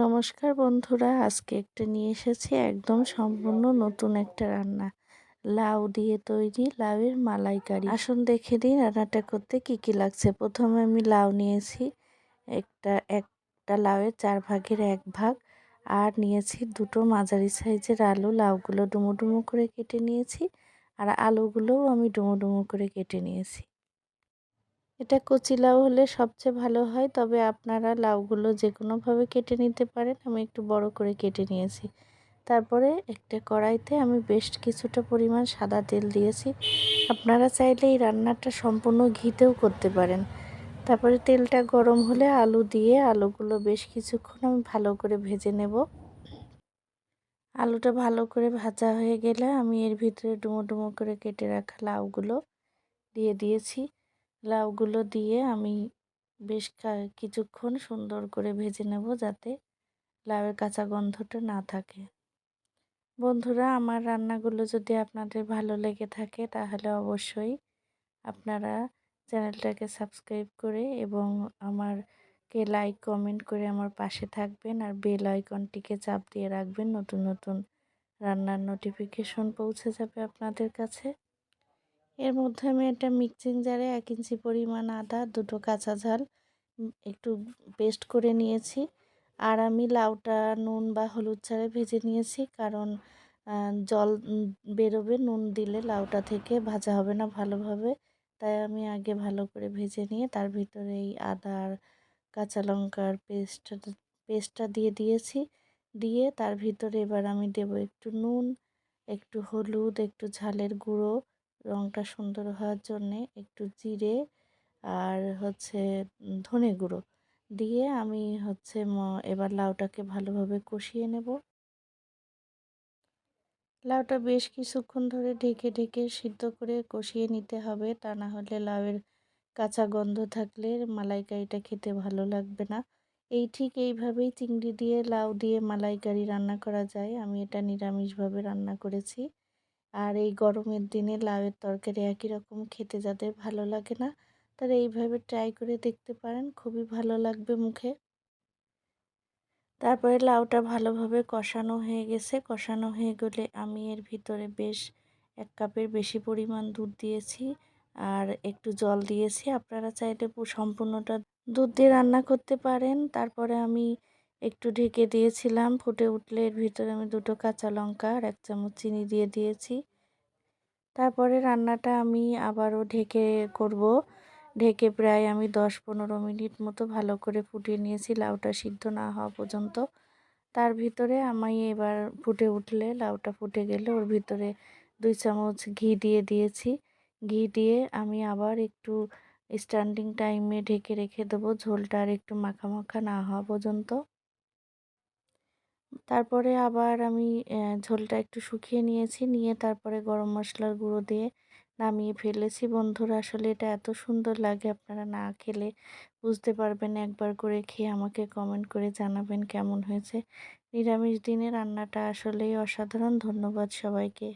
নমস্কার বন্ধুরা, আজকে একটা নিয়ে এসেছি একদম সম্পূর্ণ নতুন একটা রান্না। লাউ দিয়ে তৈরি লাউয়ের মালাইকারি। আসুন দেখে নিই রান্নাটা করতে কি কি লাগছে। প্রথমে আমি লাউ নিয়েছি একটা লাউয়ের 4 ভাগের 1 ভাগ, আর নিয়েছি দুটো মাঝারি সাইজের আলু। লাউগুলো ডুমো ডুমো করে কেটে নিয়েছি, আর আলুগুলোও আমি ডুমো ডুমো করে কেটে নিয়েছি। এটা কচি লাউ হলে সবচেয়ে ভালো হয়, তবে আপনারা লাউগুলো যে কোনোভাবে কেটে নিতে পারেন। আমি একটু বড় করে কেটে নিয়েছি। তারপরে একটা কড়াইতে আমি বেশ কিছুটা পরিমাণ সাদা তেল দিয়েছি। আপনারা চাইলে এই রান্নাটা সম্পূর্ণ ঘিতেও করতে পারেন। তারপরে তেলটা গরম হলে আলু দিয়ে আলুগুলো বেশ কিছুক্ষণ আমি ভালো করে ভেজে নেব। আলুটা ভালো করে ভাজা হয়ে গেলে আমি এর ভিতরে ডুমো ডুমো করে কেটে রাখা লাউগুলো দিয়ে দিয়েছি। লাউগুলো দিয়ে আমি বেশ কিছুক্ষণ সুন্দর করে ভেজে নেব, যাতে লাউয়ের কাঁচা গন্ধটা না থাকে। বন্ধুরা, আমার রান্নাগুলো যদি আপনাদের ভালো লেগে থাকে তাহলে অবশ্যই আপনারা চ্যানেলটাকে সাবস্ক্রাইব করে এবং আমারকে লাইক কমেন্ট করে আমার পাশে থাকবেন, আর বেল আইকনটিকে চাপ দিয়ে রাখবেন। নতুন নতুন রান্নার নোটিফিকেশন পৌঁছে যাবে আপনাদের কাছে। এর মধ্যে আমি একটা মিক্সিং জারে 1 ইঞ্চি পরিমাণ আদা, দুটো কাঁচা ঝাল একটু পেস্ট করে নিয়েছি। আর আমি লাউটা নুন বা হলুদ ছাড়া ভেজে নিয়েছি, কারণ জল বেরোবে নুন দিলে লাউটা থেকে, ভাজা হবে না ভালোভাবে। তাই আমি আগে ভালো করে ভেজে নিয়ে তার ভিতরে এই আদা আর কাঁচা লঙ্কার পেস্টটা দিয়ে দিয়েছি। দিয়ে তার ভিতরে এবার আমি দেব একটু নুন, একটু হলুদ, একটু ঝালের গুঁড়ো, রঙটা সুন্দর হওয়ার জন্যে একটু জিরে, আর ধনে গুঁড়ো দিয়ে আমি এবার লাউটাকে ভালোভাবে কষিয়ে নেব। লাউটা বেশ কিছুক্ষণ ধরে ঢেকে ঢেকে সিদ্ধ করে কষিয়ে নিতে হবে, তা না হলে লাউয়ের কাঁচা গন্ধ থাকলে মালাইকারিটা খেতে ভালো লাগবে না। ঠিক এইভাবেই চিংড়ি দিয়ে লাউ দিয়ে মালাইকারি রান্না করা যায়। আমি এটা নিরামিষভাবে রান্না করেছি। আর এই গরমের দিনে লাউয়ের তরকারি একই রকম খেতে যাদের ভালো লাগে না, তারা এইভাবে ট্রাই করে দেখতে পারেন, খুবই ভালো লাগবে মুখে। তারপরে লাউটা ভালোভাবে কষানো হয়ে গেছে। কষানো হয়ে গেলে আমি এর ভিতরে বেশ 1 কাপের বেশি পরিমাণ দুধ দিয়েছি, আর একটু জল দিয়েছি। আপনারা চাইলে সম্পূর্ণটা দুধ দিয়ে রান্না করতে পারেন। তারপরে আমি একটু ঢেকে দিয়েছিলাম। ফুটে উঠলে এর ভিতরে আমি দুটো কাঁচা লঙ্কা আর 1 চামচ চিনি দিয়ে দিয়েছি। তারপরে রান্নাটা আমি আবারও ঢেকে করব। ঢেকে প্রায় আমি 10-15 মিনিট মতো ভালো করে ফুটিয়ে নিয়েছি, লাউটা সিদ্ধ না হওয়া পর্যন্ত। তার ভিতরে আমি এবার ফুটে উঠলে, লাউটা ফুটে গেলে ওর ভিতরে 2 চামচ ঘি দিয়ে দিয়েছি। ঘি দিয়ে আমি আবার একটু স্ট্যান্ডিং টাইমে ঢেকে রেখে দেবো, ঝোলটা আর একটু মাখা মাখা না হওয়া পর্যন্ত। তারপরে আবার আমি ঝোলটা একটু শুকিয়ে নিয়েছি, নিয়ে তারপরে গরম মশলার গুঁড়ো দিয়ে নামিয়ে ফেলেছি। বন্ধুরা, আসলে এটা এত সুন্দর লাগে, আপনারা না খেলে বুঝতে পারবেন। একবার করে খেয়ে আমাকে কমেন্ট করে জানাবেন কেমন হয়েছে। নিরামিষ দিনে রান্নাটা আসলেই অসাধারণ। ধন্যবাদ সবাইকে।